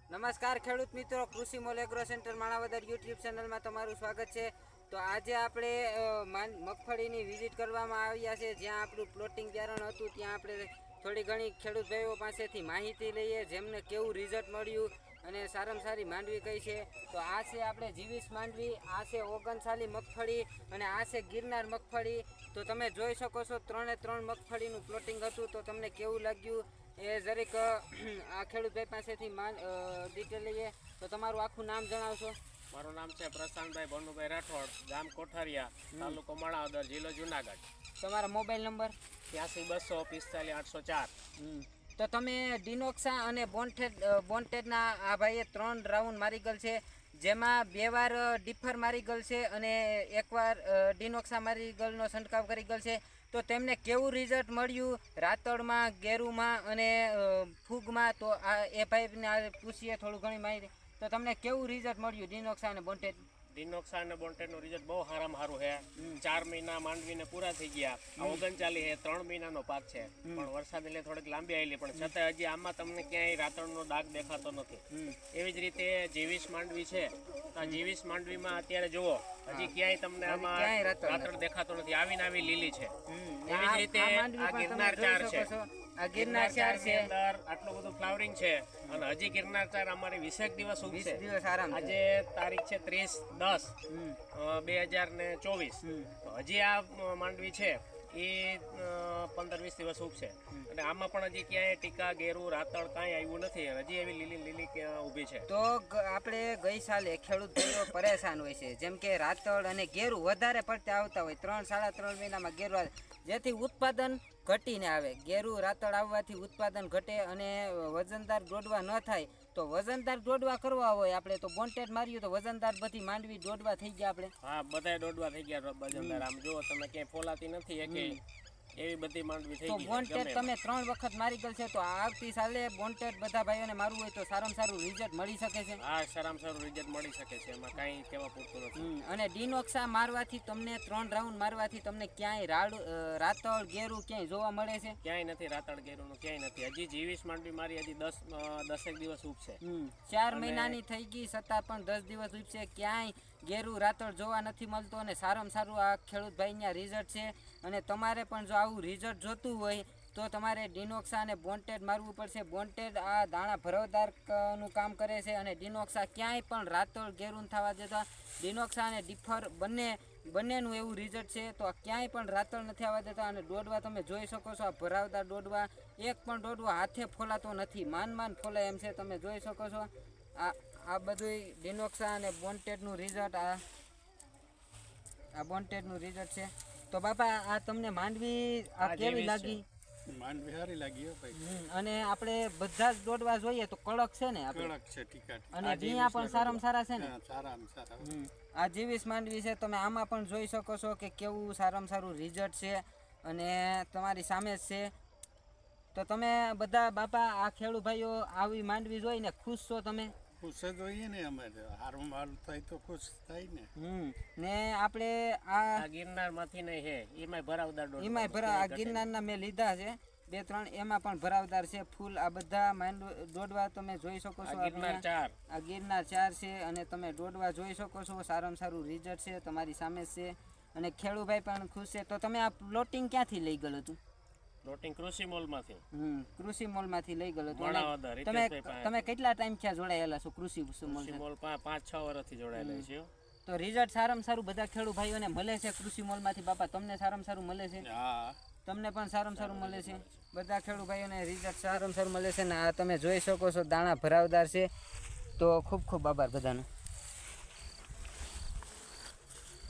નમસ્કાર ખેડૂત મિત્રો, કૃષિ mall agro centre Manavadar YouTube ચેનલમાં તમારું સ્વાગત છે. તો આજે આપણે મગફળીની વિઝિટ કરવામાં આવ્યા છે. જ્યાં આપણું પ્લોટિંગ બિયારણ હતું ત્યાં આપણે થોડી ઘણી ખેડૂત ભાઈઓ પાસેથી માહિતી લઈએ, જેમને કેવું રિઝલ્ટ મળ્યું અને સારામાં સારી માંડવી કઈ છે. તો આ છે આપણે જીવીસ માંડવી, આ છે ઓગણસાલી મગફળી અને આ છે ગિરનાર મગફળી. તો તમે જોઈ શકો છો 3 મગફળીનું પ્લોટિંગ હતું. તો તમને કેવું લાગ્યું એ જરીક આ ખેડૂતભાઈ પાસેથી ડિટેલ લઈએ. તો તમારું આખું નામ જણાવશો? મારું નામ છે પ્રશાંતભાઈ ભનુભાઈ રાઠોડ, ગામ કોઠારિયા, તાલુકો માણાવદર, જિલ્લો જુનાગઢ. તમારો મોબાઈલ નંબર? 82 245 804. તો તમે ડિનોક્સા અને બોન્ટેડના આ ભાઈએ 3 રાઉન્ડ મારી ગયેલ છે, જેમાં 2 વાર ડિફર મારી ગયેલ છે અને 1 વાર ડિનોક્સા મારી ગયેલનો છંટકાવ કરી ગયેલ છે. તો તેમને કેવું રિઝલ્ટ મળ્યું રાતળમાં, ગેરુમાં અને ફૂગમાં, તો આ એ ભાઈને પૂછીએ થોડું ઘણી માહિતી. તો તમને કેવું રિઝલ્ટ મળ્યું ડિનોક્સા અને બોન્ટેડ? ડિનોક્સા અને બોન્ટેડનું રિઝલ્ટ બહુ સારામાં સારું છે. 4 મહિના માંડવીને પૂરા થઈ ગયા. આ 39 છે, 3 મહિનાનો પાક છે, પણ વરસાદ એટલે થોડીક લાંબી આવેલી, પણ છતાં હજી આમાં તમને ક્યાંય રાતળનો ડાઘ દેખાતો નથી. એવી જ રીતે જીવીસ માંડવી છે, આ જીવીસ માંડવીમાં અત્યારે જુઓ હજી ક્યાંય તમને આમાં રાતળ દેખાતો નથી, આવીને આવી લીલી છે. એવી જ રીતે આ ગિરનાર 4 છે, આ ગિરનાર 4 છે, અંદર આટલું બધું ફ્લાવરિંગ છે અને હજી ગિરનાર 4 અમારી 20 દિવસ ઉગશે. આજે તારીખ છે 30/10/2024. હજી આ માંડવી છે એ 15-20 દિવસ ઉગશે અને આમાં પણ હજી ક્યાંય ટીકા, ગેરું, રાતળ કાંઈ આવ્યું નથી. હજી એવી લીલી ઊભી છે. તો આપણે ગઈ સાલે ખેડૂત ભાઈઓ પરેશાન હોય છે, જેમ કે રાતળ અને ગેરું વધારે પડતા આવતા હોય, 3-3.5 મહિનામાં ગેરું, જેથી ઉત્પાદન ઘટીને આવે. ગેરું રાતળ આવવાથી ઉત્પાદન ઘટે અને વજનદાર દોડવા ન થાય. તો વજનદાર દોડવા કરવા હોય આપણે તો બોન્ટેડ માર્યું તો વજનદાર બધી માંડવી દોડવા થઈ ગયા આપણે. હા, બધા દોડવા થઈ ગયા વજનદાર. આમ જુઓ તમે ક્યાંય ફોલાતી નથી એવી બધી માંડવી થઈ ગઈ. તો બોન્ટેડ તમે 3 વખત મારી ગયેલ છે, તો આવતી સાલે બોન્ટેડ બધા ભાઈઓને મારવું હોય તો સારામાં સારું રિઝલ્ટ મળી શકે છે? હા, સારામાં સારું રિઝલ્ટ મળી શકે છે, એમાં કાંઈ કહેવા પૂરતું નથી. અને ડિનોક્સા મારવાથી તમને 3 રાઉન્ડ મારવાથી તમને ક્યાંય રાતળ, ગેરું ક્યાંય જોવા મળે છે? ક્યાંય નથી, રાતળ ગેરુંનું ક્યાંય નથી. હજી જીવીસ માંડવી મારી હજી 10 દિવસ ઉગશે. 4 મહિનાની થઈ ગઈ છતાં પણ 10 દિવસ ઉગશે, ક્યાંય ગેરું રાતળ જોવા નથી મળતો. અને સારામાં સારું આ ખેડૂત ભાઈના રિઝલ્ટ છે. અને તમારે પણ જો આવું રિઝલ્ટ જોતું હોય તો તમારે ડિનોક્સા અને બોન્ટેડ મારવું પડશે. બોન્ટેડ આ દાણા ભરવદારનું કામ કરે છે અને ડિનોક્સા ક્યાંય પણ રાતળ ગેરું થવા દેતા. ડિનોક્સા અને ડિફર બંનેનું એવું રિઝલ્ટ છે. તો ક્યાંય પણ રાતળ નથી આવવા દેતા. અને દોડવા તમે જોઈ શકો છો, આ ભરાવદાર દોડવા, એક પણ દોડવા હાથે ફોલાતો નથી, માન ફોલાય એમ છે. તમે જોઈ શકો છો આ બધું ડિનોક્સા અને બોન્ટેડનું રિઝલ્ટ, આ બોન્ટેડનું રિઝલ્ટ છે. તો બાપા આ તમને માંડવી આ કેવી લાગી? માંડવી સારી લાગી ભાઈ. અને આપણે બધા જ દોડવા જોઈએ તો કડક છે ને? કડક છે, ટીકા, અને જીયા પણ સારામાં સારા છે ને? સારામાં સારા. આ જીવીસ માંડવી છે, તમે આમાં પણ જોઈ શકો છો કે કેવું સારામાં સારું રિઝલ્ટ છે અને તમારી સામે જ છે. તો તમે બધા બાપા આ ખેડૂત ભાઈઓ આવી માંડવી જોઈને ખુશ છો? તમે ખુશ જ હોઈએ ને, અમે સારું માલ થાય તો ખુશ થાય ને. ને આપણે આ ગિરનાર માંથી નહીં હે, એમાંય ભરાવદાર દોડ, એમાંય આ ગિરનારના મેં લીધા છે 2-3, એમાં પણ ભરાવદાર છે ફૂલ. આ બધા દોડવા તમે જોઈ શકો છો. ગિરનાર 4, આ ગિરનાર 4 છે અને તમે દોડવા જોઈ શકો છો. સારામાં સારું રિઝલ્ટ છે, તમારી સામે છે અને ખેડૂભાઈ પણ ખુશ છે. તો તમે આ પ્લોટિંગ ક્યાંથી લઈ ગયેલું હતું? પ્લોટિંગ કૃષિ મોલમાંથી. કૃષિ મોલમાંથી લઈ ગયેલું હતું. માણાવદર. તમે કેટલા ટાઈમ થયા જોડાયેલા છો કૃષિ મોલ? 5-6 વર્ષથી જોડાયેલા છે. તો રિઝલ્ટ સારામાં સારું બધા ખેડૂત ભાઈઓને મળે છે કૃષિ મોલમાંથી? બાપા તમને સારામાં સારું મળે છે? હા, તમને પણ સારામાં સારું મળે છે? બધા ખેડૂત ભાઈઓને રિઝલ્ટ સારામાં સારું મળે છે ને આ તમે જોઈ શકો છો દાણા ભરાવદાર છે. તો ખૂબ ખૂબ આભાર બધાનો.